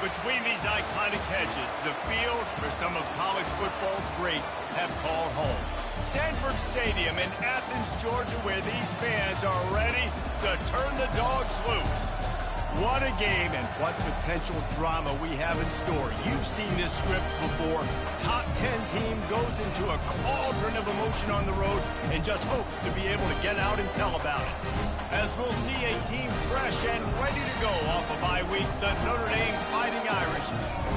Between these iconic hedges, the field for some of college football's greats have called home. Sanford Stadium in Athens, Georgia, where these fans are ready to turn the dogs loose. What a game and what potential drama we have in store. You've seen this script before. Top 10 team goes into a cauldron of emotion on the road and just hopes to be able to get out and tell about it. As we'll see a team fresh and ready to go off a bye week, the Notre Dame Fighting Irish,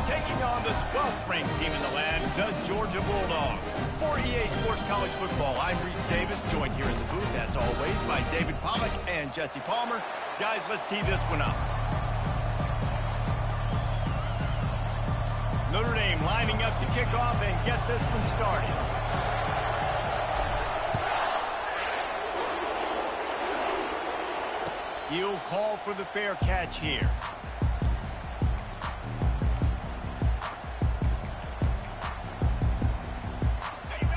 taking on the 12th ranked team in the land, the Georgia Bulldogs. For EA Sports College Football, I'm Reese Davis, joined here in the booth, as always, by David Pollack and Jesse Palmer. Guys, let's tee this one up. Notre Dame lining up to kick off and get this one started. He'll call for the fair catch here.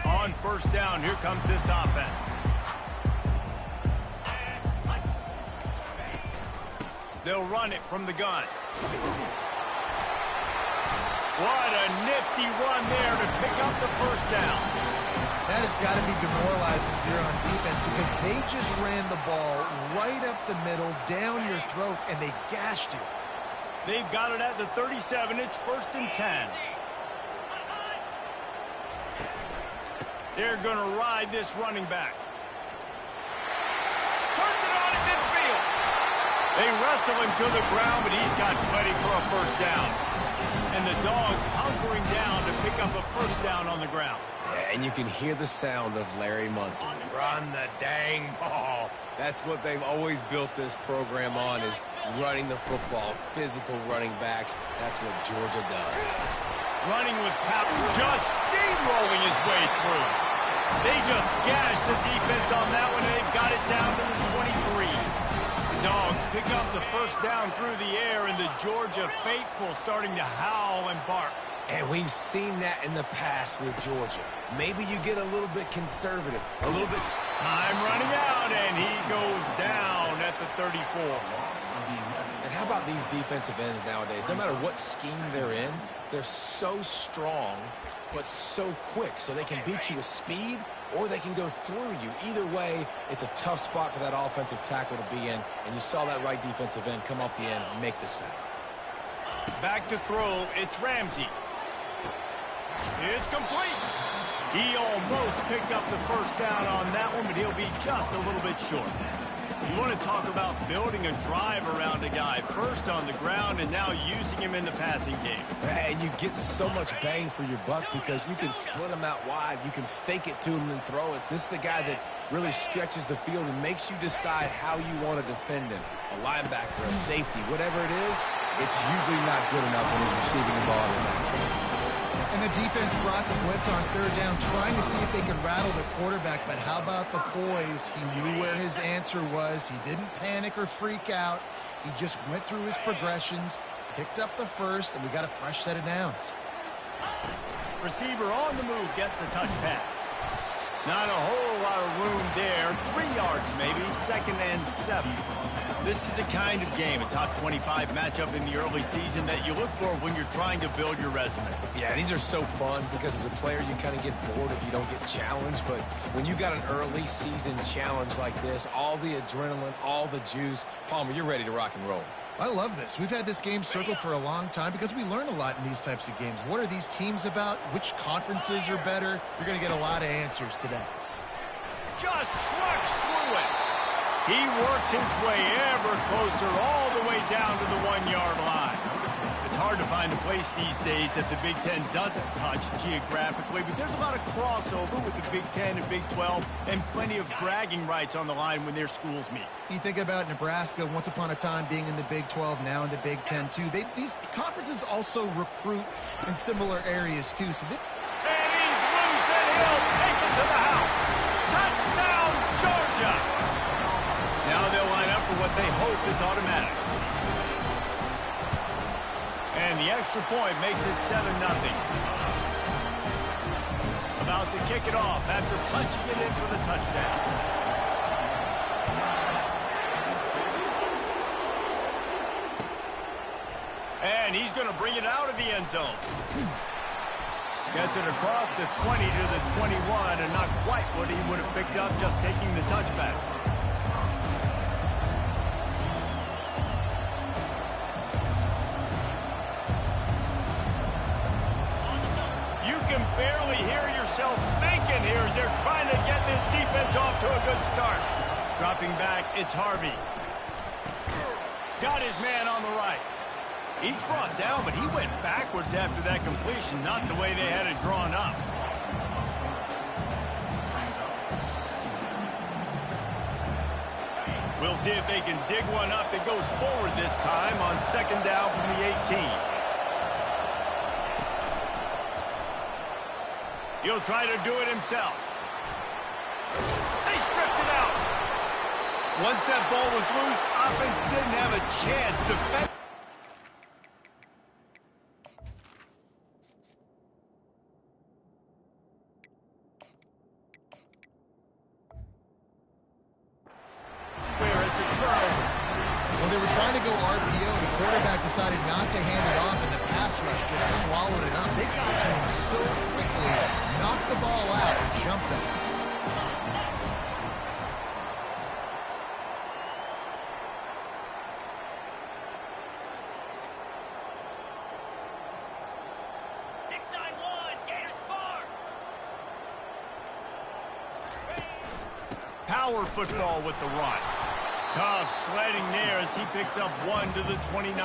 On first down, here comes this offense. They'll run it from the gun. What a nifty run there to pick up the first down. That has got to be demoralizing if you're on defense because they just ran the ball right up the middle, down your throats, and they gashed you. They've got it at the 37. It's 1st and 10. They're going to ride this running back. Turns it on at midfield. They wrestle him to the ground, but he's got plenty for a first down. And the Dogs hunkering down to pick up a first down on the ground. Yeah, and you can hear the sound of Larry Munson. Run the dang ball. That's what they've always built this program on, is running the football, physical running backs. That's what Georgia does. Running with power, just steamrolling his way through. They just gashed the defense on that one, and they've got it down to the 23. The Dogs pick up the first down through the air, and the Georgia faithful starting to howl and bark. And we've seen that in the past with Georgia. Maybe you get a little bit conservative, a little bit. Time running out, and he goes down at the 34. And how about these defensive ends nowadays? No matter what scheme they're in, they're so strong, but so quick. So they can beat you with speed, or they can go through you. Either way, it's a tough spot for that offensive tackle to be in. And you saw that right defensive end come off the end and make the sack. Back to throw, it's Ramsey. It's complete. He almost picked up the first down on that one, but he'll be just a little bit short. You want to talk about building a drive around a guy, first on the ground and now using him in the passing game. And you get so much bang for your buck because you can split him out wide. You can fake it to him and throw it. This is the guy that really stretches the field and makes you decide how you want to defend him. A linebacker, a safety, whatever it is, it's usually not good enough when he's receiving the ball in the backfield. And the defense brought the blitz on third down, trying to see if they could rattle the quarterback. But how about the poise? He knew where his answer was. He didn't panic or freak out. He just went through his progressions, picked up the first, and we got a fresh set of downs. Receiver on the move gets the touch pass. Not a whole lot of room there. 3 yards maybe, 2nd and 7. This is a kind of game, a top 25 matchup in the early season that you look for when you're trying to build your resume. Yeah, these are so fun because as a player you kind of get bored if you don't get challenged. But when you got an early season challenge like this, all the adrenaline, all the juice, Palmer, you're ready to rock and roll. I love this. We've had this game circled for a long time because we learn a lot in these types of games. What are these teams about? Which conferences are better? You're going to get a lot of answers today. Just trucks through it. He works his way ever closer all the way down to the 1-yard line. It's hard to find a place these days that the Big Ten doesn't touch geographically, but there's a lot of crossover with the Big Ten and Big 12 and plenty of bragging rights on the line when their schools meet. You think about Nebraska once upon a time being in the Big 12, now in the Big 10 too. These conferences also recruit in similar areas too. So and he's loose and he'll take it to the house. Touchdown, Georgia! Now they'll line up for what they hope is automatic. And the extra point makes it 7-0. About to kick it off after punching it in for the touchdown. And he's going to bring it out of the end zone. Gets it across the 20 to the 21, and not quite what he would have picked up just taking the touchback. You can barely hear yourself thinking here as they're trying to get this defense off to a good start. Dropping back, it's Harvey. Got his man on the right. He's brought down, but he went backwards after that completion, not the way they had it drawn up. We'll see if they can dig one up that goes forward this time on second down from the 18. He'll try to do it himself. They stripped it out. Once that ball was loose, offense didn't have a chance. Defense. Where it's a turnover. Well, they were trying to go RPO. The quarterback decided not to hand it off, and the pass rush just swallowed it up. They got to him so quickly, knocked the ball out, and jumped him. Power football with the run. Tough sledding there as he picks up 1 to the 29.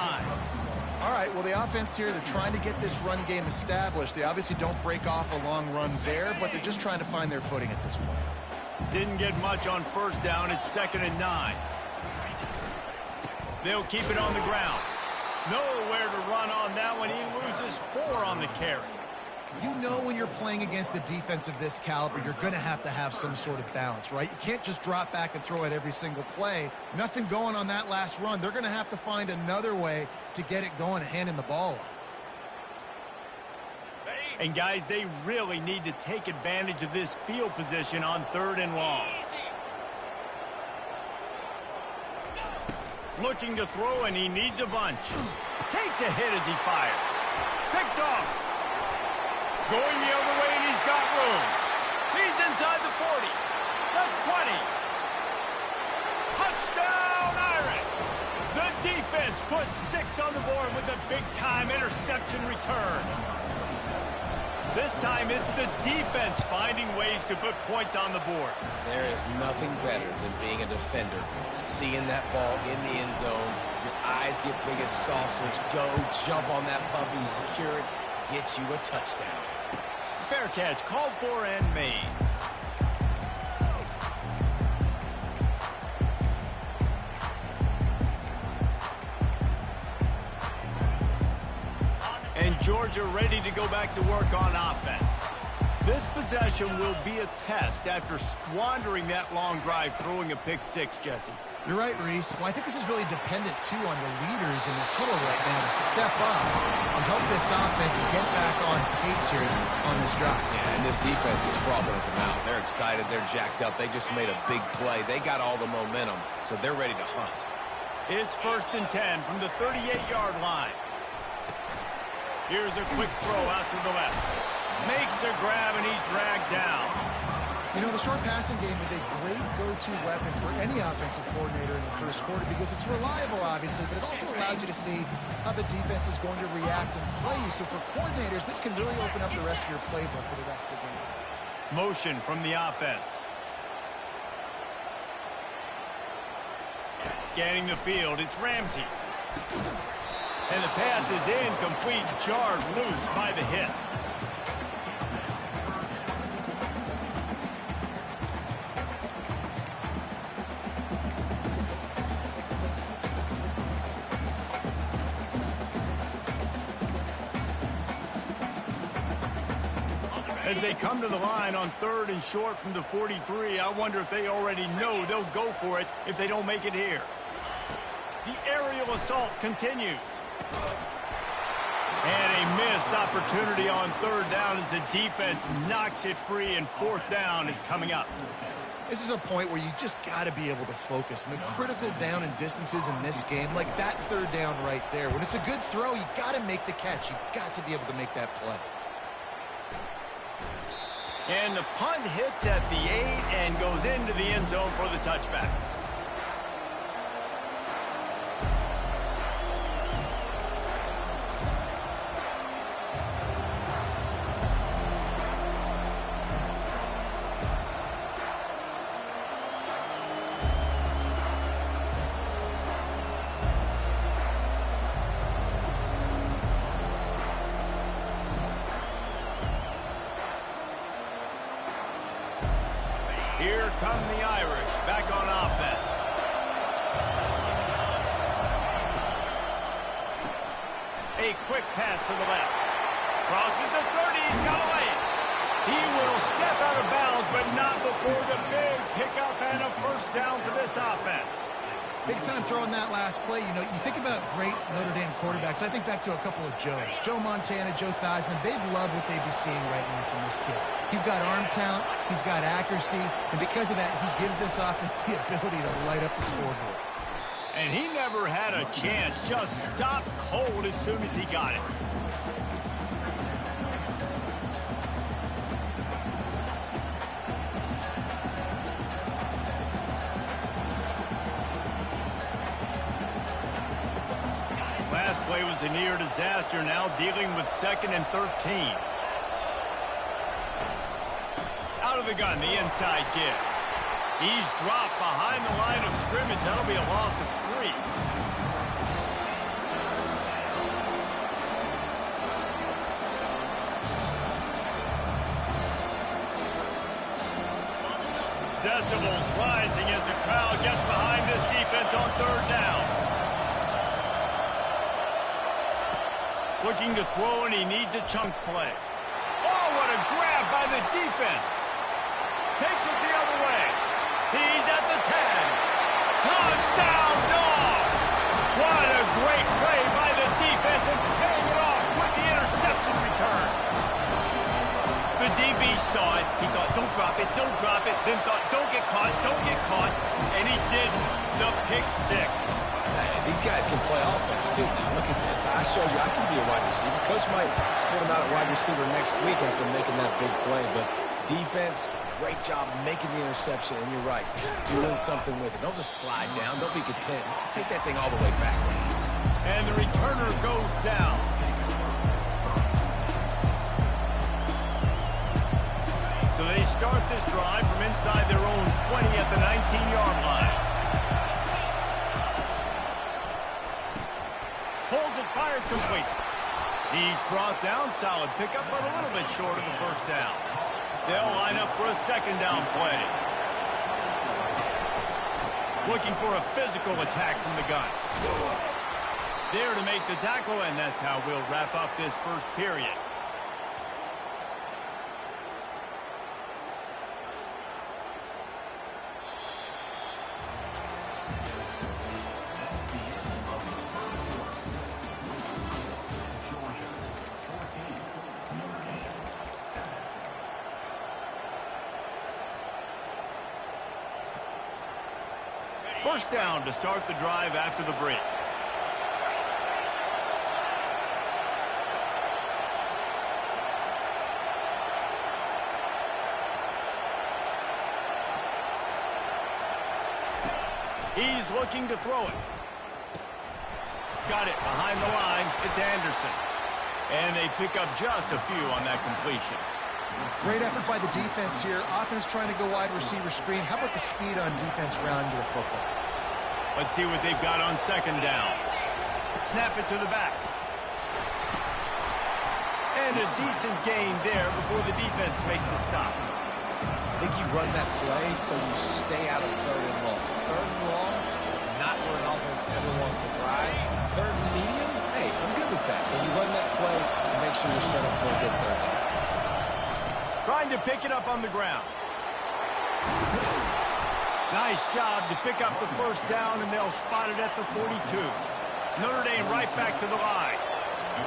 All right, well, the offense here, they're trying to get this run game established. They obviously don't break off a long run there, but they're just trying to find their footing at this point. Didn't get much on first down. It's 2nd and 9. They'll keep it on the ground. Nowhere to run on that one. He loses 4 on the carry. You know when you're playing against a defense of this caliber, you're going to have some sort of balance, right? You can't just drop back and throw it every single play. Nothing going on that last run. They're going to have to find another way to get it going and handing the ball off. And, guys, they really need to take advantage of this field position on 3rd and long. Looking to throw, and he needs a bunch. Takes a hit as he fires. Picked off. Going the other way, and he's got room. He's inside the 40, the 20. Touchdown, Irish. The defense puts 6 on the board with a big-time interception return. This time, it's the defense finding ways to put points on the board. There is nothing better than being a defender, seeing that ball in the end zone. Your eyes get big as saucers. Go, jump on that puppy, secure it, get you a touchdown. Fair catch, called for and made. And Georgia ready to go back to work on offense. This possession will be a test after squandering that long drive throwing a pick-6, Jesse. You're right, Reese. Well, I think this is really dependent, too, on the leaders in this huddle right now to step up and help this offense get back on pace here on this drive. Yeah, and this defense is frothing at the mouth. They're excited. They're jacked up. They just made a big play. They got all the momentum, so they're ready to hunt. It's 1st and 10 from the 38-yard line. Here's a quick throw out to the left. Makes a grab, and he's dragged down. You know, the short passing game is a great go-to weapon for any offensive coordinator in the first quarter because it's reliable, obviously, but it also allows you to see how the defense is going to react and play you. So for coordinators, this can really open up the rest of your playbook for the rest of the game. Motion from the offense. Scanning the field, it's Ramsey. And the pass is incomplete, jarred loose by the hit. As they come to the line on 3rd and short from the 43, I wonder if they already know they'll go for it if they don't make it here. The aerial assault continues. And a missed opportunity on 3rd down as the defense knocks it free, and 4th down is coming up. This is a point where you just got to be able to focus. And the critical down and distances in this game, like that third down right there, when it's a good throw, you got to make the catch. You got to be able to make that play. And the punt hits at the 8 and goes into the end zone for the touchback. Here come the Irish back on offense. A quick pass to the left. Crosses the 30. He's got away. He will step out of bounds, but not before the big pickup and a first down for this offense. Big time throwing that last play. You know, you think about great Notre Dame quarterbacks. I think back to a couple of Joes. Joe Montana, Joe Theismann. They'd love what they'd be seeing right now from this kid. He's got arm talent. He's got accuracy. And because of that, he gives this offense the ability to light up the scoreboard. And he never had a chance. Just stopped cold as soon as he got it. Last play was a near disaster, now dealing with 2nd and 13. Out of the gun, the inside give. He's dropped behind the line of scrimmage. That'll be a loss of 3. Decibels rising as the crowd gets behind this defense on 3rd down. Looking to throw, and he needs a chunk play. Oh, what a grab by the defense. Takes it the other way. He's at the 10. Touchdown, Dogs! What a great play by the defense, and paying it off with the interception return. The DB saw it. He thought, don't drop it, then thought, don't get caught, and he didn't. The pick 6. These guys can play offense, too. Now, look at this. I showed you I can be a wide receiver. Coach might split him out at wide receiver next week after making that big play. But defense, great job making the interception. And you're right, doing something with it. Don't just slide down. Don't be content. Take that thing all the way back. And the returner goes down. So they start this drive from inside their own 20 at the 19-yard line. Pulls it, fired complete. He's brought down, solid pickup, but a little bit short of the first down. They'll line up for a 2nd down play. Looking for a physical attack from the gun. There to make the tackle, and that's how we'll wrap up this first period. First down to start the drive after the break. He's looking to throw it. Got it behind the line. It's Anderson. And they pick up just a few on that completion. Great effort by the defense here. Offense trying to go wide receiver screen. How about the speed on defense rounding to the football? Let's see what they've got on 2nd down. Snap it to the back. And a decent gain there before the defense makes a stop. I think you run that play so you stay out of 3rd and long. 3rd and long is not where an offense ever wants to drive. 3rd and medium, hey, I'm good with that. So you run that play to make sure you're set up for a good 3rd down. Trying to pick it up on the ground. Nice job to pick up the first down, and they'll spot it at the 42. Notre Dame right back to the line.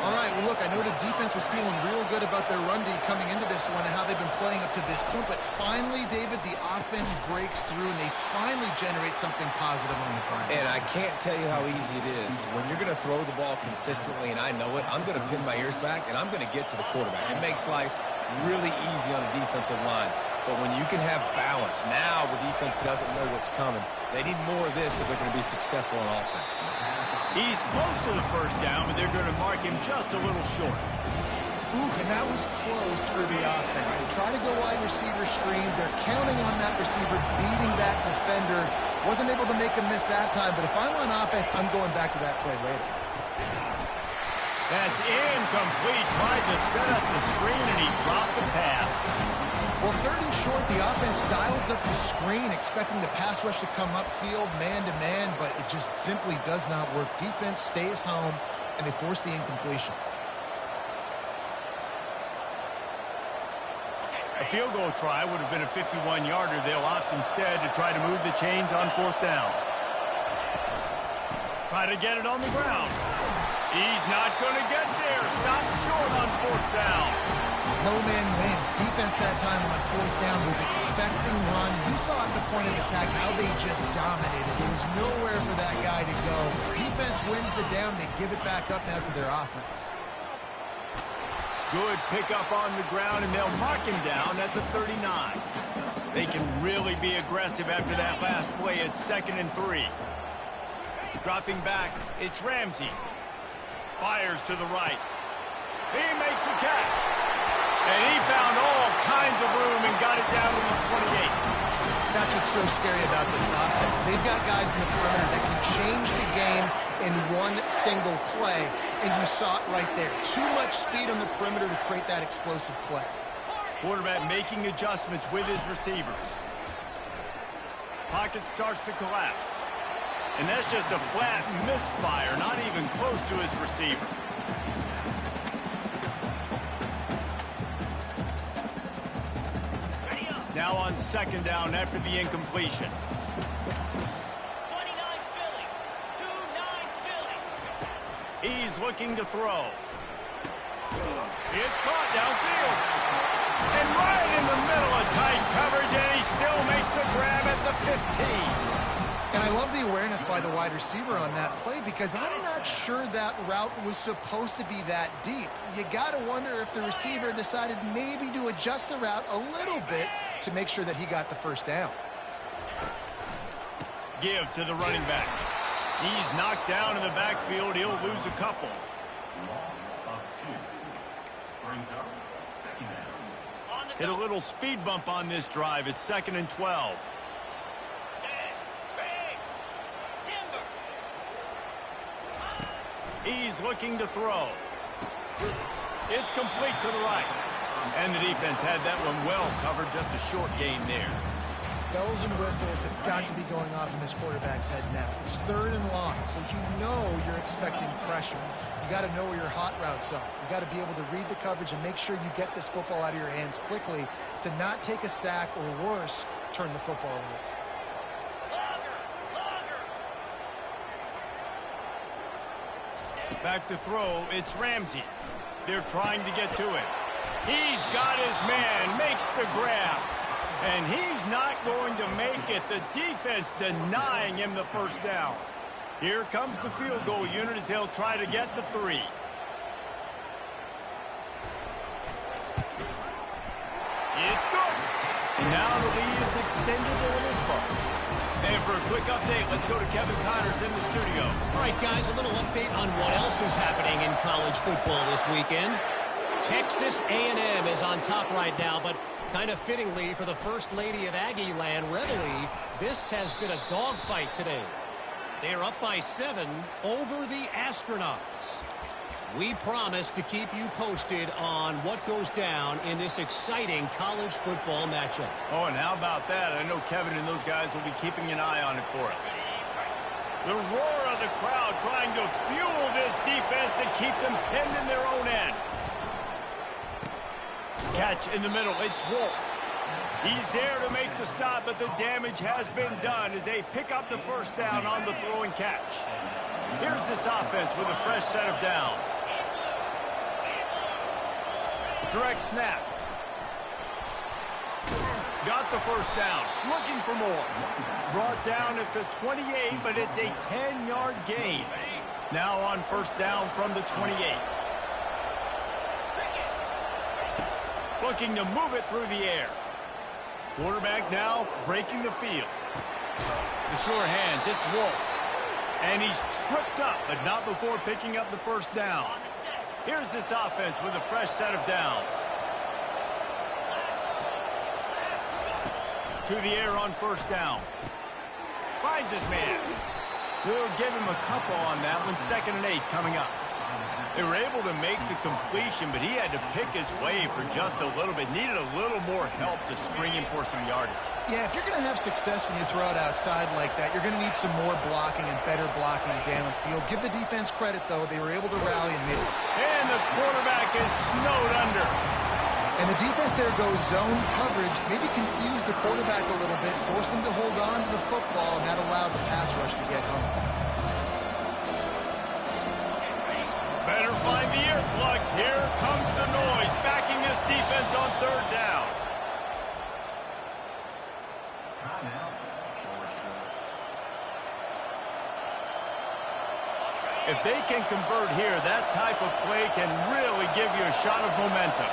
All right, well, look, I know the defense was feeling real good about their run D coming into this one and how they've been playing up to this point, but finally, David, the offense breaks through and they finally generate something positive on the ground. And I can't tell you how easy it is. When you're going to throw the ball consistently, and I know it, I'm going to pin my ears back, and I'm going to get to the quarterback. It makes life really easy on a defensive line. But when you can have balance, now the defense doesn't know what's coming. They need more of this if they're going to be successful on offense. He's close to the first down, but they're going to mark him just a little short. Ooh, and that was close for the offense. They try to go wide receiver screen. They're counting on that receiver beating that defender. Wasn't able to make a miss that time, but if I'm on offense, I'm going back to that play later. That's incomplete. Tried to set up the screen, and he dropped the pass. Well, third and short, the offense dials up the screen, expecting the pass rush to come upfield, man-to-man, but it just simply does not work. Defense stays home, and they force the incompletion. A field goal try would have been a 51-yarder. They'll opt instead to try to move the chains on fourth down. Try to get it on the ground. He's not going to get there. Stop short on fourth down. No man wins. Defense that time on fourth down was expecting run. You saw at the point of attack how they just dominated. There was nowhere for that guy to go. Defense wins the down. They give it back up now to their offense. Good pickup on the ground, and they'll mark him down at the 39. They can really be aggressive after that last play. It's 2nd and 3. Dropping back, it's Ramsey. Fires to the right. He makes a catch. And he found all kinds of room and got it down to the 28. That's what's so scary about this offense. They've got guys in the perimeter that can change the game in one single play, and you saw it right there. Too much speed on the perimeter to create that explosive play. Quarterback making adjustments with his receivers. Pocket starts to collapse. And that's just a flat misfire, not even close to his receiver. Now on 2nd down after the incompletion. 29 Philly. 2-9 Philly. He's looking to throw. It's caught downfield. And right in the middle of tight coverage, and he still makes the grab at the 15. And I love the awareness by the wide receiver on that play because I'm not sure that route was supposed to be that deep. You got to wonder if the receiver decided maybe to adjust the route a little bit to make sure that he got the first down. Give to the running back. He's knocked down in the backfield. He'll lose a couple. Hit a little speed bump on this drive. It's 2nd and 12. He's looking to throw. It's complete to the right. And the defense had that one well covered. Just a short gain there. Bells and whistles have got to be going off in this quarterback's head now. It's 3rd and long, so you know you're expecting pressure. You got to know where your hot routes are. You got to be able to read the coverage and make sure you get this football out of your hands quickly to not take a sack or worse, turn the football away. Back to throw, it's Ramsey. They're trying to get to it. He's got his man, makes the grab. And he's not going to make it. The defense denying him the first down. Here comes the field goal unit as they'll try to get the 3. It's good. And now the lead is extended a little further. And for a quick update, let's go to Kevin Connors in the studio. All right, guys, a little update on what else is happening in college football this weekend. Texas A&M is on top right now, but kind of fittingly for the First Lady of Aggie Land, Reveille, this has been a dogfight today. They are up by 7 over the Astronauts. We promise to keep you posted on what goes down in this exciting college football matchup. Oh, and how about that? I know Kevin and those guys will be keeping an eye on it for us. The roar of the crowd trying to fuel this defense to keep them pinned in their own end. Catch in the middle. It's Wolf. He's there to make the stop, but the damage has been done as they pick up the first down on the throw and catch. Here's this offense with a fresh set of downs. Direct snap. Got the first down. Looking for more. Brought down at the 28, but it's a 10-yard gain. Now on first down from the 28. Looking to move it through the air. Quarterback now breaking the field. The sure hands, it's Wolf. And he's tripped up, but not before picking up the first down. Here's this offense with a fresh set of downs. To the air on first down. Finds his man. We'll give him a couple on that one. 2nd and 8 coming up. They were able to make the completion, but he had to pick his way for just a little bit. Needed a little more help to spring him for some yardage. Yeah, if you're going to have success when you throw it outside like that, you're going to need some more blocking and better blocking down the field. Give the defense credit, though. They were able to rally and made it. And the quarterback is snowed under. And the defense there goes zone coverage, maybe confused the quarterback a little bit, forced him to hold on to the football, and that allowed the pass rush to get home. Better find the earplugs. Here comes the noise, backing this defense on 3rd down. If they can convert here, that type of play can really give you a shot of momentum.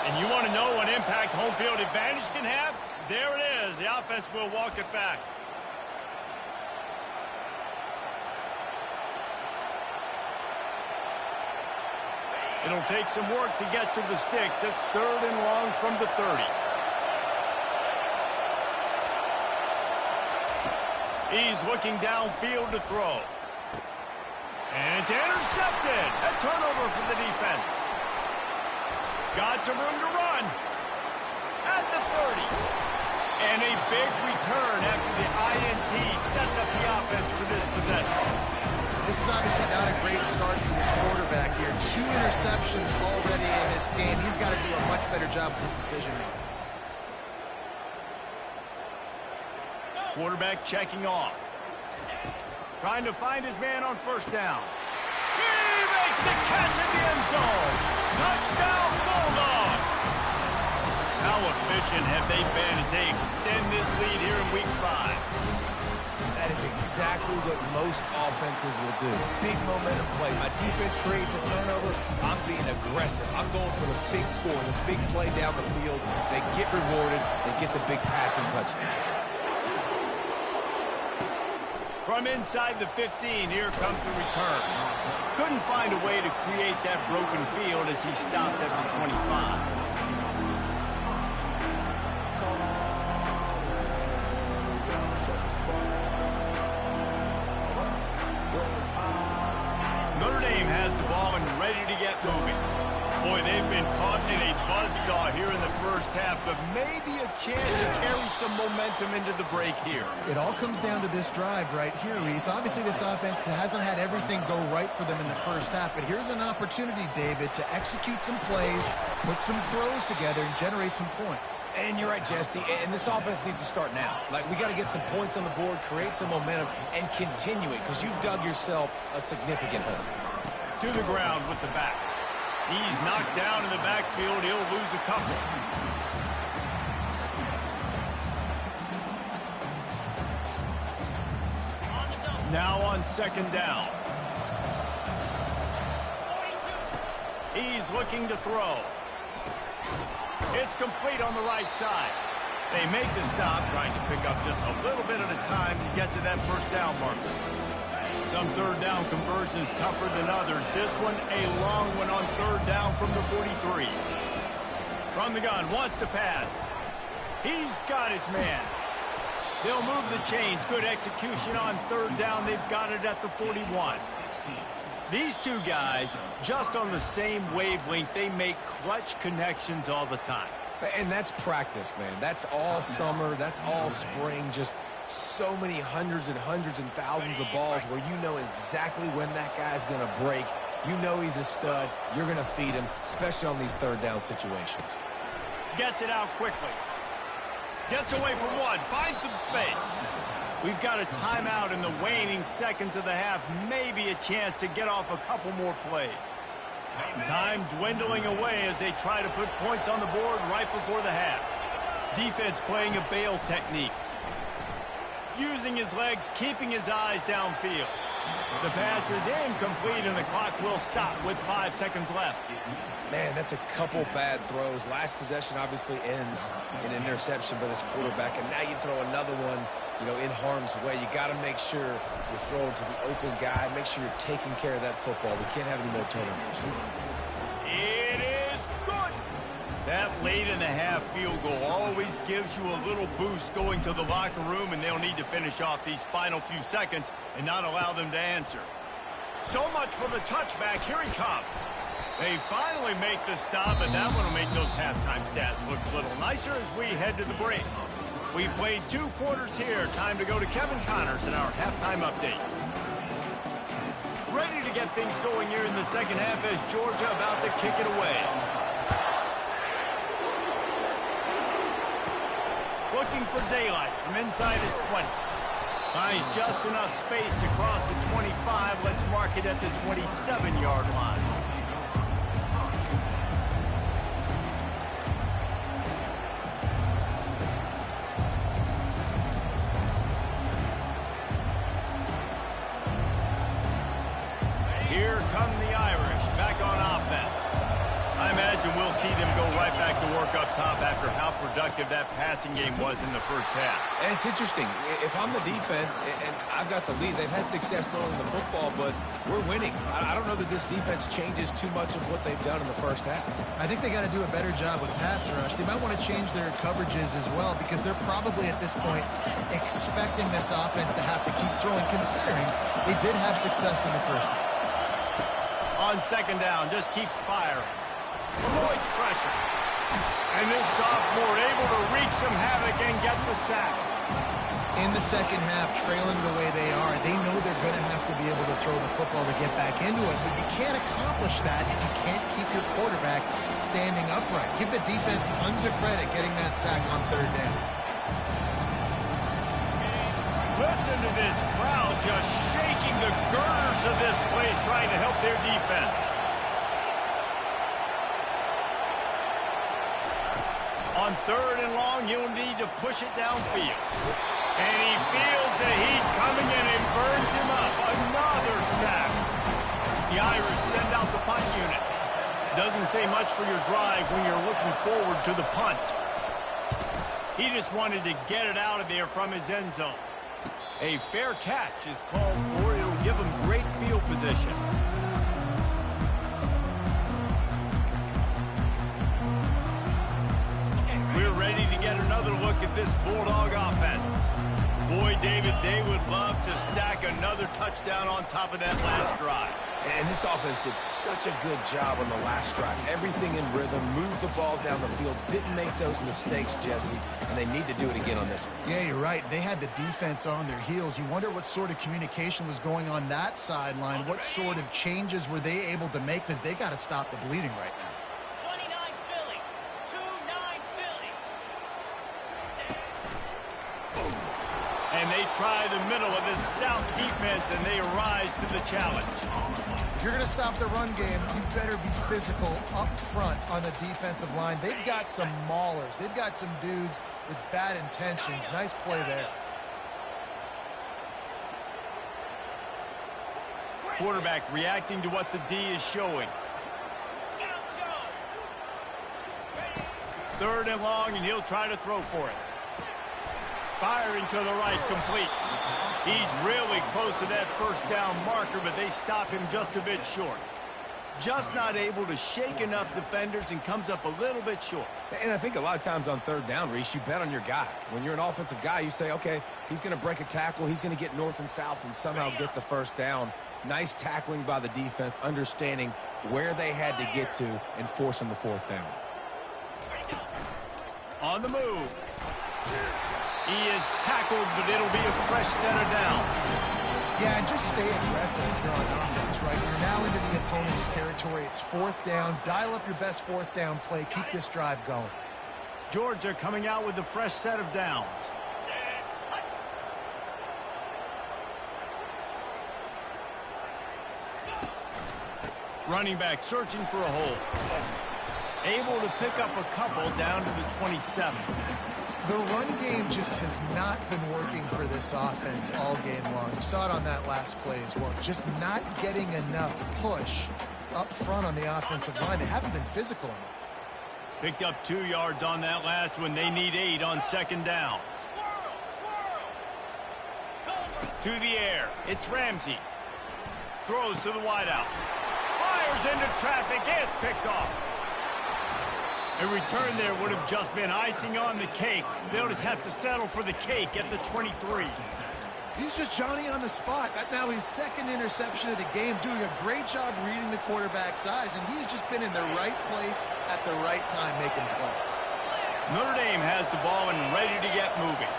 And you want to know what impact home field advantage can have? There it is. The offense will walk it back. It'll take some work to get to the sticks. It's 3rd and long from the 30. He's looking downfield to throw. And it's intercepted. A turnover for the defense. Got some room to run. At the 30. And a big return after the INT sets up the offense for this possession. This is obviously not a great start for this quarterback here. 2 interceptions already in this game. He's got to do a much better job with this decision making. Quarterback checking off. Trying to find his man on first down. He makes the catch in the end zone. Touchdown, Bulldogs. How efficient have they been as they extend this lead here in Week 5? That is exactly what most offenses will do. Big momentum play. My defense creates a turnover. I'm being aggressive. I'm going for the big score, the big play down the field. They get rewarded. They get the big passing touchdown. From inside the 15, here comes the return. Couldn't find a way to create that broken field as he stopped at the 25. Notre Dame has the ball and ready to get moving. Boy, they've been caught in a buzzsaw here in the first half, but maybe a chance to carry some momentum into the break here. It all comes down to this drive right here, Reese. Obviously, this offense hasn't had everything go right for them in the first half, but here's an opportunity, David, to execute some plays, put some throws together, and generate some points. And you're right, Jesse, and this offense needs to start now. Like, we got to get some points on the board, create some momentum, and continue it, because you've dug yourself a significant hole. To the ground with the back. He's knocked down in the backfield. He'll lose a couple. Now on 2nd down. He's looking to throw. It's complete on the right side. They make the stop, trying to pick up just a little bit at a time to get to that first down marker. Some 3rd down conversions tougher than others. This one a long one on 3rd down from the 43. From the gun, wants to pass. He's got his man. They'll move the chains. Good execution on 3rd down. They've got it at the 41. These two guys, just on the same wavelength, they make clutch connections all the time. And that's practice, man. That's all summer. That's all spring. Just so so many hundreds and thousands of balls where you know exactly when that guy's going to break. You know he's a stud. You're going to feed him, especially on these third down situations. Gets it out quickly. Gets away from one. Finds some space. We've got a timeout in the waning seconds of the half. Maybe a chance to get off a couple more plays. Time dwindling away as they try to put points on the board right before the half. Defense playing a bail technique. Using his legs, keeping his eyes downfield. The pass is incomplete, and the clock will stop with 5 seconds left. Man, that's a couple bad throws. Last possession obviously ends in an interception by this quarterback, and now you throw another one, in harm's way. You got to make sure you're throwing to the open guy. Make sure you're taking care of that football. We can't have any more turnovers. It is good. That late in the half field goal always gives you a little boost going to the locker room, and they'll need to finish off these final few seconds and not allow them to answer. So much for the touchback. Here he comes. They finally make the stop, and that one will make those halftime stats look a little nicer as we head to the break. We've played 2 quarters here. Time to go to Kevin Connors in our halftime update. Ready to get things going here in the second half as Georgia about to kick it away. Looking for daylight from inside his 20. Finds just enough space to cross the 25. Let's mark it at the 27-yard line. Here come the Irish back on offense. I imagine we'll see them go right back to work up top after how productive that passing game was in the first half. And it's interesting. If I'm the defense and I've got the lead, they've had success throwing the football, but we're winning. I don't know that this defense changes too much of what they've done in the first half. I think they got to do a better job with pass rush. They might want to change their coverages as well because they're probably at this point expecting this offense to have to keep throwing, considering they did have success in the first half. On second down, just keeps firing. Avoids pressure. And this sophomore able to wreak some havoc and get the sack. In the second half, trailing the way they are, they know they're going to have to be able to throw the football to get back into it. But you can't accomplish that if you can't keep your quarterback standing upright. Give the defense tons of credit getting that sack on third down. Listen to this crowd just shaking the girders of this place trying to help their defense. On third and long, he'll need to push it downfield. And he feels the heat coming in and burns him up. Another sack. The Irish send out the punt unit. Doesn't say much for your drive when you're looking forward to the punt. He just wanted to get it out of there from his end zone. A fair catch is called for. It'll give him great field position. We're ready to get another look at this Bulldog offense. Boy, David, they would love to stack another touchdown on top of that last drive. And this offense did such a good job on the last drive. Everything in rhythm, moved the ball down the field, didn't make those mistakes, Jesse, and they need to do it again on this one. Yeah, you're right. They had the defense on their heels. You wonder what sort of communication was going on that sideline. What sort of changes were they able to make because they got to stop the bleeding right now. 29 Philly, 2-9 Philly. And they try the middle of this stout defense, and they rise to the challenge. If you're going to stop the run game, you better be physical up front on the defensive line. They've got some maulers. They've got some dudes with bad intentions. Nice play there. Quarterback reacting to what the D is showing. Third and long, and he'll try to throw for it. Firing to the right, complete. He's really close to that first down marker, but they stop him just a bit short. Just not able to shake enough defenders and comes up a little bit short. And I think a lot of times on third down, Reese, you bet on your guy. When you're an offensive guy, you say, okay, he's going to break a tackle, he's going to get north and south and somehow get the first down. Nice tackling by the defense, understanding where they had to get to and forcing the fourth down. On the move. He is tackled, but it'll be a fresh set of downs. Yeah, and just stay aggressive here on offense, right? You're now into the opponent's territory. It's 4th down. Dial up your best 4th down play. Keep this drive going. Georgia coming out with a fresh set of downs. Running back searching for a hole. Able to pick up a couple down to the 27. The run game just has not been working for this offense all game long. You saw it on that last play as well. Just not getting enough push up front on the offensive line. They haven't been physical enough. Picked up 2 yards on that last one. They need 8 on 2nd down. To the air. It's Ramsey. Throws to the wideout. Fires into traffic. It's picked off. A return there would have just been icing on the cake. They'll just have to settle for the cake at the 23. He's just Johnny on the spot. That now his 2nd interception of the game, doing a great job reading the quarterback's eyes, and he's just been in the right place at the right time making plays. Notre Dame has the ball and ready to get moving.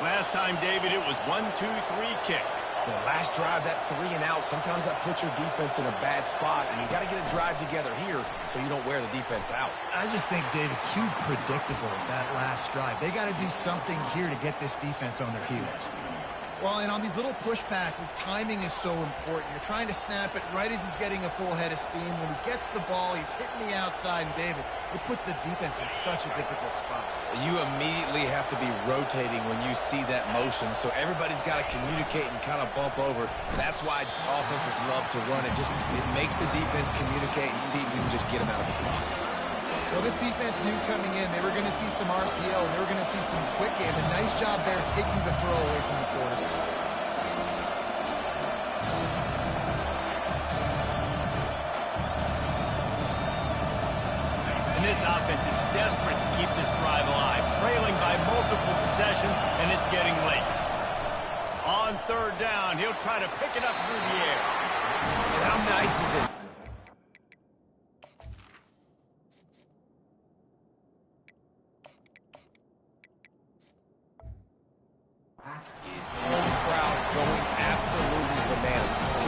Last time, David, it was 1-2-3 kick. The last drive, that 3 and out, sometimes that puts your defense in a bad spot, and you got to get a drive together here so you don't wear the defense out. I just think, David, too predictable that last drive. They got to do something here to get this defense on their heels. Well, and on these little push passes, timing is so important. You're trying to snap it right as he's getting a full head of steam. When he gets the ball, he's hitting the outside, and David, it puts the defense in such a difficult spot. You immediately have to be rotating when you see that motion, so everybody's got to communicate and kind of bump over. That's why offenses love to run it. It makes the defense communicate and see if we can just get them out of the spot. Well, this defense knew coming in they were going to see some RPO, and they were going to see some quick game. A nice job there taking the throw away from the quarterback. And this offense is desperate to keep this drive alive, trailing by multiple possessions, and it's getting late. On 3rd down, he'll try to pick it up through the air. And how nice is it?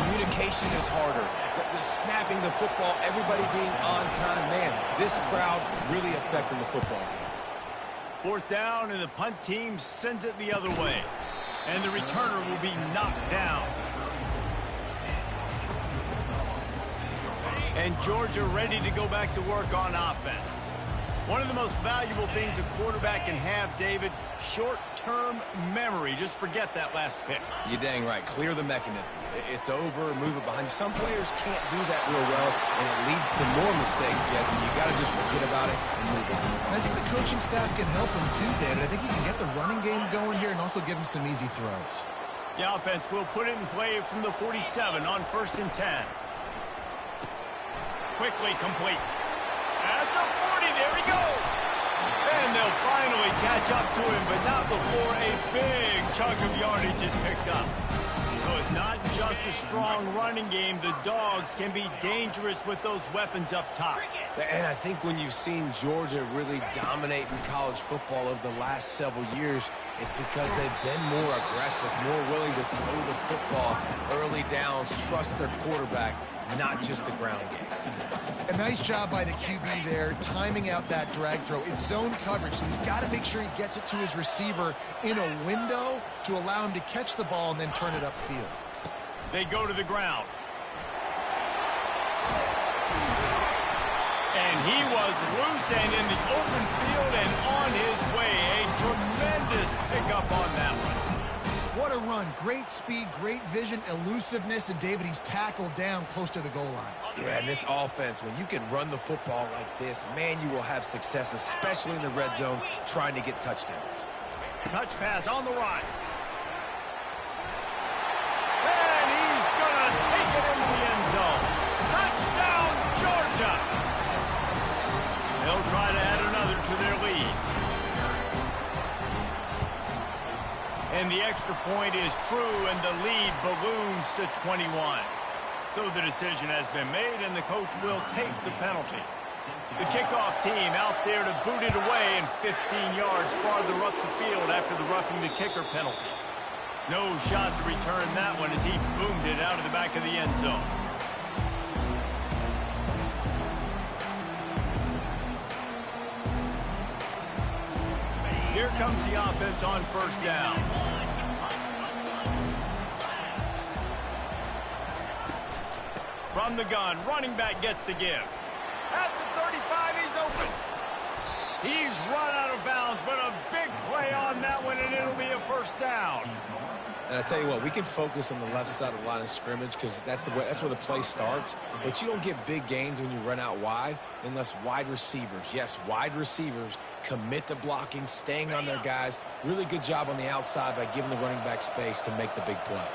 Communication is harder. The snapping the football, everybody being on time. Man, this crowd really affecting the football game. 4th down, and the punt team sends it the other way. And the returner will be knocked down. And Georgia ready to go back to work on offense. One of the most valuable things a quarterback can have, David, short-term memory. Just forget that last pick. You're dang right. Clear the mechanism. It's over, move it behind you. Some players can't do that real well, and it leads to more mistakes, Jesse. You got to just forget about it and move on. And I think the coaching staff can help him too, David. I think he can get the running game going here and also give him some easy throws. The offense will put it in play from the 47 on 1st and 10. Quickly complete. At the 40, there he goes. And they'll finally catch up to him, but not before a big chunk of yardage is picked up. So it's not just a strong running game. The Dogs can be dangerous with those weapons up top. And I think when you've seen Georgia really dominate in college football over the last several years, it's because they've been more aggressive, more willing to throw the football early downs, trust their quarterback, not just the ground game. A nice job by the QB there, timing out that drag throw. It's zone coverage, so he's got to make sure he gets it to his receiver in a window to allow him to catch the ball and then turn it upfield. They go to the ground. And he was loose and in the open field and on his way. A tremendous pickup on that one. What a run. Great speed, great vision, elusiveness, and David, he's tackled down close to the goal line. Yeah, and this offense, when you can run the football like this, man, you will have success, especially in the red zone, trying to get touchdowns. Touch pass on the run. And he's going to take it into the end zone. Touchdown, Georgia! They'll try to add another to their lead. And the extra point is true, and the lead balloons to 21. So the decision has been made, and the coach will take the penalty. The kickoff team out there to boot it away and 15 yards farther up the field after the roughing the kicker penalty. No shot to return that one as he boomed it out of the back of the end zone. Here comes the offense on first down. From the gun, running back gets to give. At the 35, he's open. He's run out of bounds, but a big play on that one, and it'll be a first down. And I tell you what, we can focus on the left side of the line of scrimmage because that's where the play starts. But you don't get big gains when you run out wide unless wide receivers, yes, wide receivers, commit to blocking, staying on their guys. Really good job on the outside by giving the running back space to make the big play.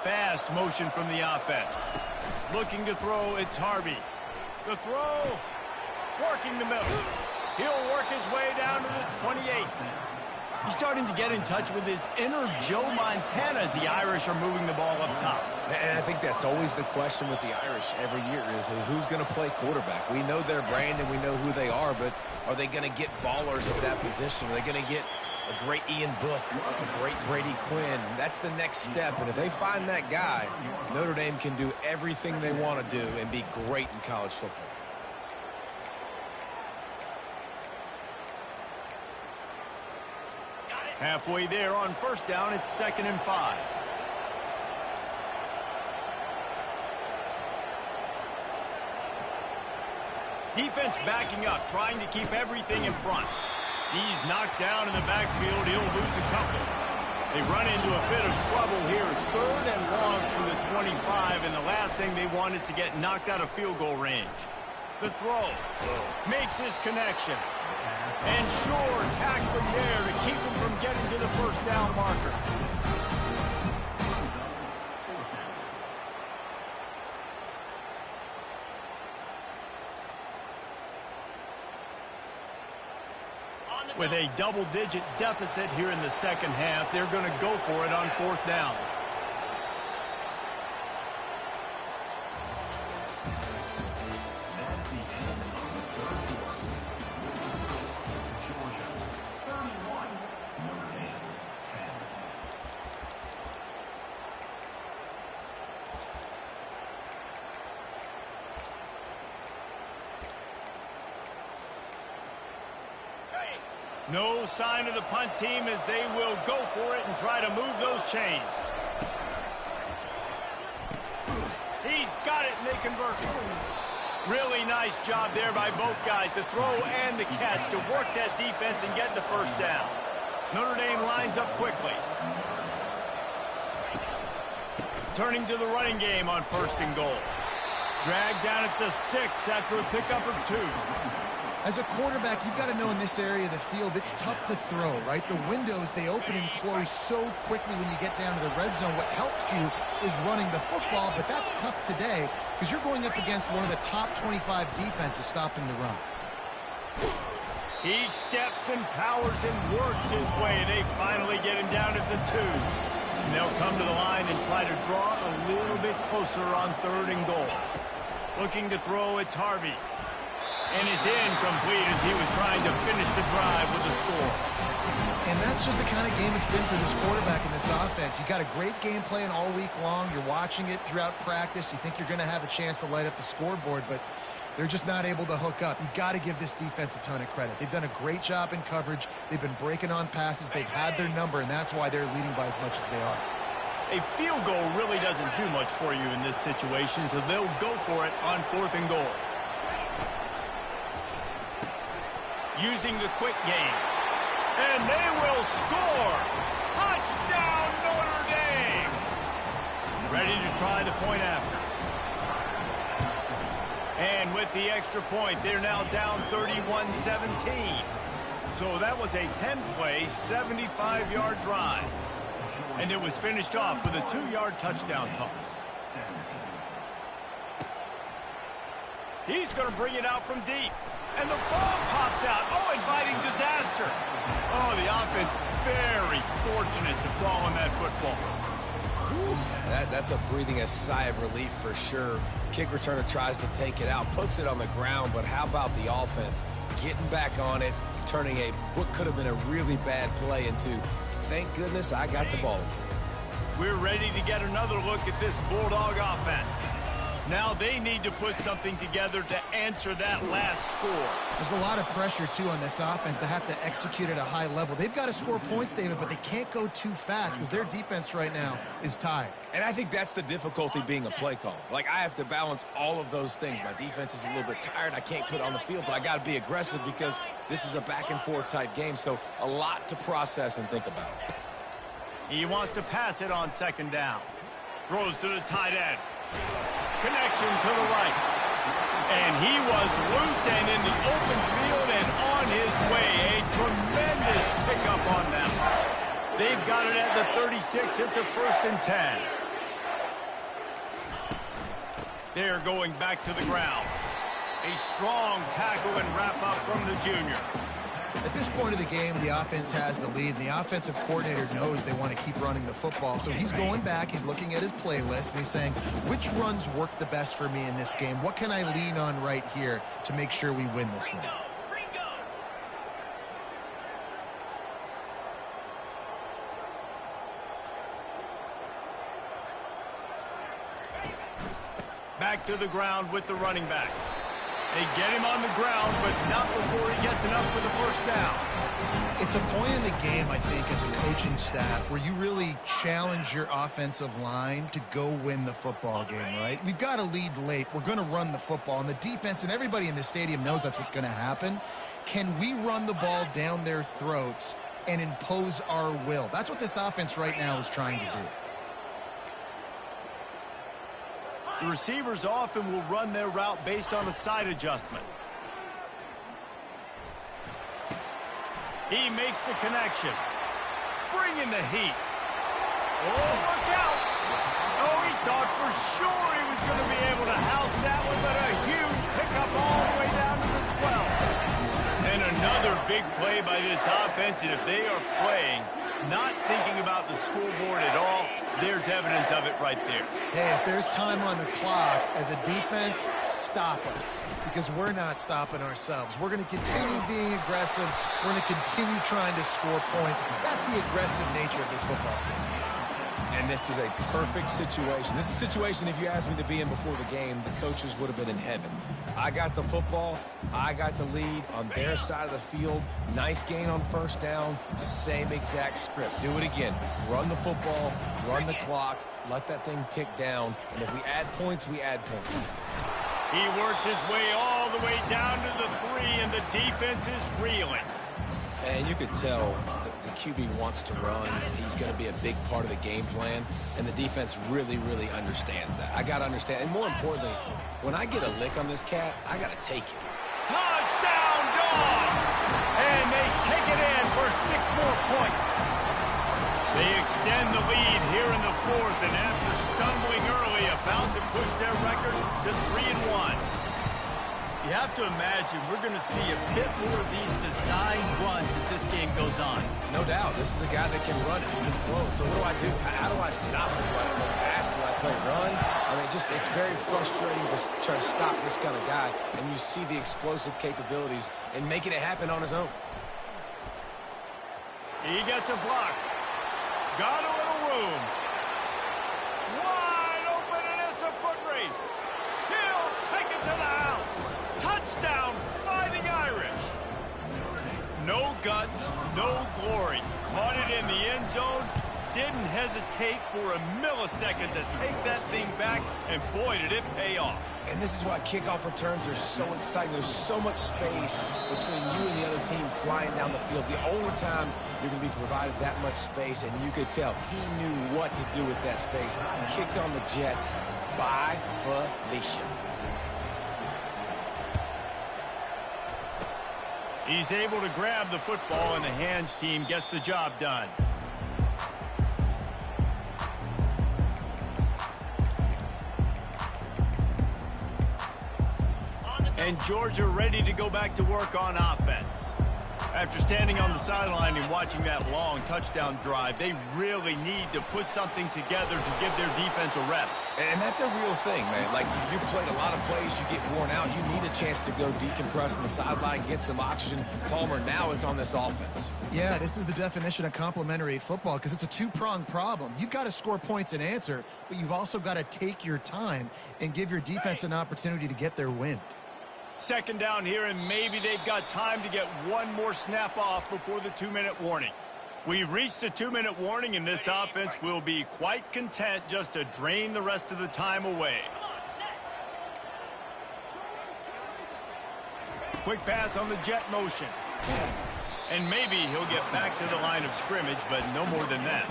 Fast motion from the offense. Looking to throw, it's Harvey. The throw, working the middle. He'll work his way down to the 28. He's starting to get in touch with his inner Joe Montana as the Irish are moving the ball up top. And I think that's always the question with the Irish every year is who's going to play quarterback. We know their brand and we know who they are, but are they going to get ballers at that position? Are they going to get a great Ian Book, a great Brady Quinn? That's the next step, and if they find that guy, Notre Dame can do everything they want to do and be great in college football. Halfway there on first down, it's 2nd and 5. Defense backing up, trying to keep everything in front. He's knocked down in the backfield. He'll lose a couple. They run into a bit of trouble here. 3rd and long from the 25, and the last thing they want is to get knocked out of field goal range. The throw makes his connection. And sure, tackling there to keep him from getting to the first down marker. With a double-digit deficit here in the second half, they're going to go for it on 4th down. No sign of the punt team as they will go for it and try to move those chains. He's got it, and they convert. Really nice job there by both guys to throw and the catch to work that defense and get the first down. Notre Dame lines up quickly. Turning to the running game on 1st and goal. Dragged down at the 6 after a pickup of 2. As a quarterback, you've got to know in this area of the field, it's tough to throw, right? The windows, they open and close so quickly when you get down to the red zone. What helps you is running the football, but that's tough today because you're going up against one of the top 25 defenses stopping the run. He steps and powers and works his way. They finally get him down at the 2. And they'll come to the line and try to draw a little bit closer on 3rd and goal. Looking to throw, it's Harvey. And it's incomplete as he was trying to finish the drive with a score. And that's just the kind of game it's been for this quarterback in this offense. You got a great game plan all week long. You're watching it throughout practice. You think you're going to have a chance to light up the scoreboard, but they're just not able to hook up. You got to give this defense a ton of credit. They've done a great job in coverage. They've been breaking on passes. They've had their number, and that's why they're leading by as much as they are. A field goal really doesn't do much for you in this situation, so they'll go for it on 4th and goal. Using the quick game. And they will score! Touchdown, Notre Dame! Ready to try the point after. And with the extra point, they're now down 31-17. So that was a 10-play, 75-yard drive. And it was finished off with a 2-yard touchdown toss. He's going to bring it out from deep. And the ball pops out. Oh, inviting disaster. Oh, the offense very fortunate to fall on that football. That's a breathing a sigh of relief for sure. Kick returner tries to take it out, puts it on the ground, but how about the offense? Getting back on it, turning what could have been a really bad play into, thank goodness I got the ball. We're ready to get another look at this Bulldog offense. Now they need to put something together to answer that last score. There's a lot of pressure, too, on this offense to have to execute at a high level. They've got to score points, David, but they can't go too fast because their defense right now is tired. And I think that's the difficulty being a play call. Like, I have to balance all of those things. My defense is a little bit tired. I can't put it on the field, but I got to be aggressive because this is a back-and-forth type game, so a lot to process and think about. He wants to pass it on second down. Throws to the tight end. Connection to the right. And he was loose and in the open field and on his way. A tremendous pickup on them. They've got it at the 36. It's a 1st and 10. They're going back to the ground. A strong tackle and wrap up from the junior. At this point of the game, the offense has the lead, and the offensive coordinator knows they want to keep running the football. So he's going back, he's looking at his playlist, and he's saying, which runs work the best for me in this game? What can I lean on right here to make sure we win this one? Back to the ground with the running back. They get him on the ground, but not before he gets enough for the 1st down. It's a point in the game, I think, as a coaching staff, where you really challenge your offensive line to go win the football game, right? We've got a lead late. We're going to run the football, and the defense and everybody in the stadium knows that's what's going to happen. Can we run the ball down their throats and impose our will? That's what this offense right now is trying to do. The receivers often will run their route based on a side adjustment. He makes the connection. Bringing the heat. Oh, look out! Oh, he thought for sure he was going to be able to house that one, but a huge pickup all the way down to the 12. And another big play by this offense, and if they are playing, not thinking about the scoreboard at all, there's evidence of it right there. Hey, if there's time on the clock, as a defense, stop us, because we're not stopping ourselves. We're going to continue being aggressive. We're going to continue trying to score points. That's the aggressive nature of this football team. And this is a perfect situation. This is a situation, if you asked me to be in before the game, the coaches would have been in heaven. I got the football. I got the lead on their side of the field. Nice gain on 1st down. Same exact script. Do it again. Run the football. Run the clock. Let that thing tick down. And if we add points, we add points. He works his way all the way down to the 3, and the defense is reeling. And you could tell the QB wants to run. He's going to be a big part of the game plan, and the defense really, really understands that. I got to understand, and more importantly, when I get a lick on this cat, I got to take it. Touchdown, Dogs! And they take it in for 6 more points. They extend the lead here in the 4th, and after stumbling early, about to push their record to 3-1. You have to imagine we're going to see a bit more of these design runs as this game goes on. No doubt. This is a guy that can run it. He can throw it. So what do I do? How do I stop it? Do I play pass? Do I play run? I mean, it's very frustrating to try to stop this kind of guy, and you see the explosive capabilities and making it happen on his own. He gets a block. Got a little room. Wide open, and it's a foot race. He'll take it to the house. Touchdown, Fighting Irish. No guts, no glory. Caught it in the end zone. Didn't hesitate for a millisecond to take that thing back, and boy, did it pay off. And this is why kickoff returns are so exciting. There's so much space between you and the other team flying down the field. The only time you're going to be provided that much space, and you could tell he knew what to do with that space. He kicked on the Jets by Felicia. He's able to grab the football, and the hands team gets the job done. And Georgia ready to go back to work on offense. After standing on the sideline and watching that long touchdown drive, they really need to put something together to give their defense a rest. And that's a real thing, man. Like, you played a lot of plays, you get worn out, you need a chance to go decompress on the sideline, get some oxygen. Palmer, now it's on this offense. Yeah, this is the definition of complementary football because it's a two-pronged problem. You've got to score points and answer, but you've also got to take your time and give your defense an opportunity to get their win. Second down here, and maybe they've got time to get one more snap off before the 2-minute warning. We've reached the 2-minute warning, and this offense will be quite content just to drain the rest of the time away. Quick pass on the jet motion. And maybe he'll get back to the line of scrimmage, but no more than that.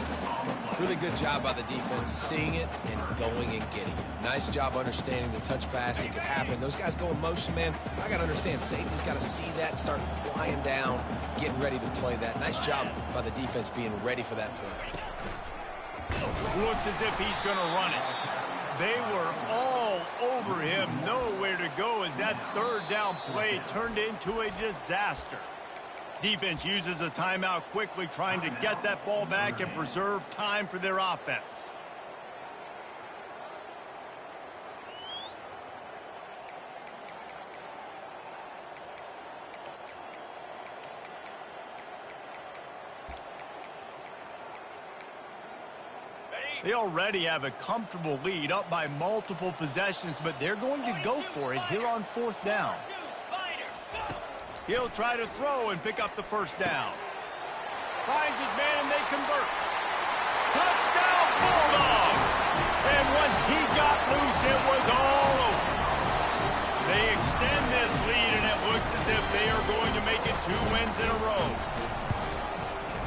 Really good job by the defense, seeing it and going and getting it. Nice job understanding the touch pass. It could happen. Those guys go in motion, man. I got to understand, safety's got to see that, start flying down, getting ready to play that. Nice job by the defense being ready for that play. Looks as if he's going to run it. They were all over him, nowhere to go as that third down play turned into a disaster. Defense uses a timeout quickly, trying to get that ball back and preserve time for their offense. They already have a comfortable lead, up by multiple possessions, but they're going to go for it here on fourth down. He'll try to throw and pick up the first down. Finds his man and they convert. Touchdown Bulldogs! And once he got loose, it was all over. They extend this lead, and it looks as if they are going to make it 2 wins in a row.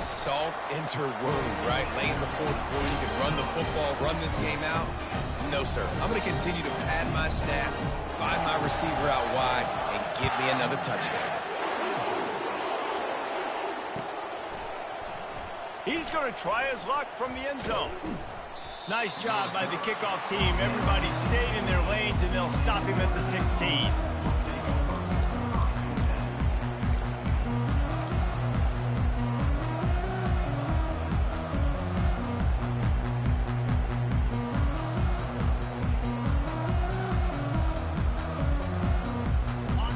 Salt enter wound, right? Late in the fourth quarter, you can run the football, run this game out. No, sir. I'm going to continue to pad my stats, find my receiver out wide, and give me another touchdown. He's going to try his luck from the end zone. Nice job by the kickoff team. Everybody stayed in their lanes, and they'll stop him at the 16.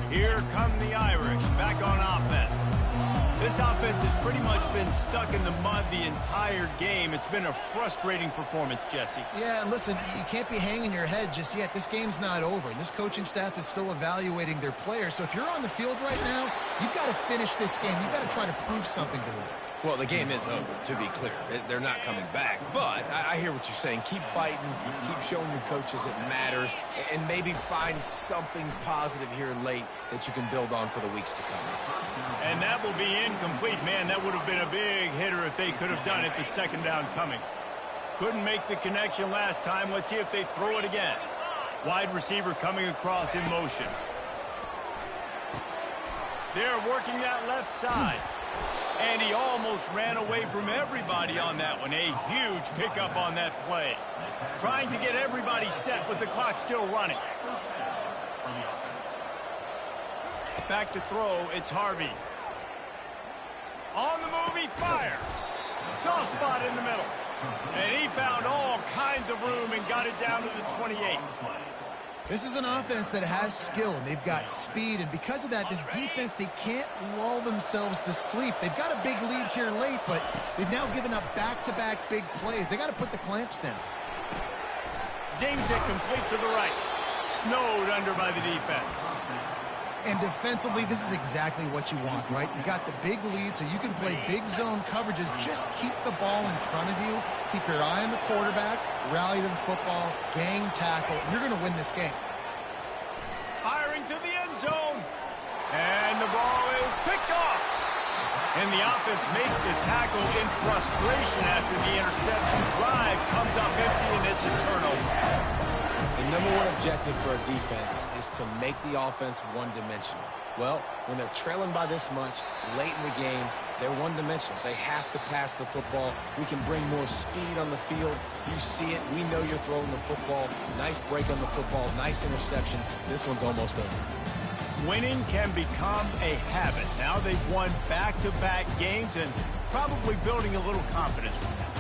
Here come the Irish, back on offense. This offense has pretty much been stuck in the mud the entire game. It's been a frustrating performance, Jesse. Yeah, and listen, you can't be hanging your head just yet. This game's not over. This coaching staff is still evaluating their players. So if you're on the field right now, you've got to finish this game. You've got to try to prove something to them. Well, the game is over, to be clear. They're not coming back. But I hear what you're saying. Keep fighting. Keep showing your coaches it matters. And maybe find something positive here late that you can build on for the weeks to come. And that will be incomplete. Man, that would have been a big hitter if they could have done it, but second down coming. Couldn't make the connection last time. Let's see if they throw it again. Wide receiver coming across in motion. They're working that left side. And he almost ran away from everybody on that one. A huge pickup on that play. Trying to get everybody set with the clock still running. Back to throw, it's Harvey. On the move, he fires. Soft spot in the middle. And he found all kinds of room and got it down to the 28. This is an offense that has skill, and they've got speed, and because of that, this defense, they can't lull themselves to sleep. They've got a big lead here late, but they've now given up back-to-back big plays. They got to put the clamps down. Zings it complete to the right. Snowed under by the defense. And defensively, this is exactly what you want, right? You got the big lead, so you can play big zone coverages. Just keep the ball in front of you. Keep your eye on the quarterback. Rally to the football. Gang tackle. You're going to win this game. Firing to the end zone. And the ball is picked off. And the offense makes the tackle in frustration after the interception. Drive comes up empty, and it's a turnover. The number one objective for a defense is to make the offense one-dimensional. Well, when they're trailing by this much, late in the game, they're one-dimensional. They have to pass the football. We can bring more speed on the field. You see it. We know you're throwing the football. Nice break on the football. Nice interception. This one's almost over. Winning can become a habit. Now they've won back-to-back games and probably building a little confidence from that.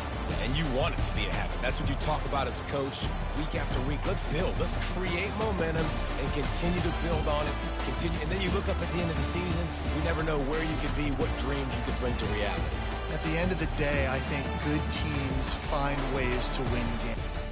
And you want it to be a habit. That's what you talk about as a coach week after week. Let's build. Let's create momentum and continue to build on it. And then you look up at the end of the season, you never know where you could be, what dreams you could bring to reality. At the end of the day, I think good teams find ways to win games.